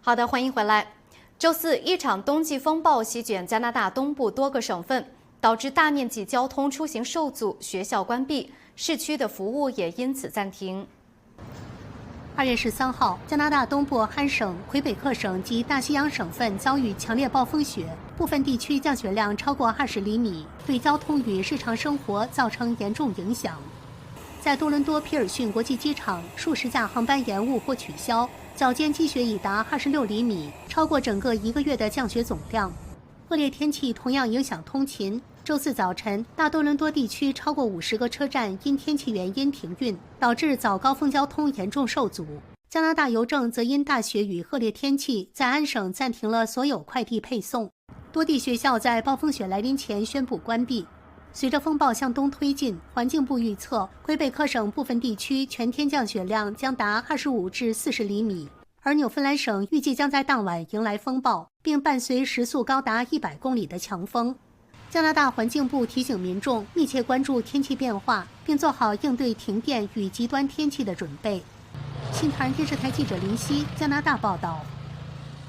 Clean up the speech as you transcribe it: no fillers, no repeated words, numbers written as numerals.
好的，欢迎回来。周四，一场冬季风暴席卷加拿大东部多个省份，导致大面积交通出行受阻，学校关闭，市区的服务也因此暂停。2月13号，加拿大东部安省、魁北克省及大西洋省份遭遇强烈暴风雪，部分地区降雪量超过20厘米，对交通与日常生活造成严重影响。在多伦多皮尔逊国际机场，数十架航班延误或取消，脚尖积雪已达26厘米，超过整个1个月的降雪总量。恶劣天气同样影响通勤。周四早晨，大多伦多地区超过50个车站因天气原因停运，导致早高峰交通严重受阻。加拿大邮政则因大雪与恶劣天气，在安省暂停了所有快递配送。多地学校在暴风雪来临前宣布关闭。随着风暴向东推进，环境部预测，魁北克省部分地区全天降雪量将达25至40厘米，而纽芬兰省预计将在当晚迎来风暴，并伴随时速高达100公里的强风。加拿大环境部提醒民众密切关注天气变化，并做好应对停电与极端天气的准备。新唐人电视台记者林夕，加拿大报道。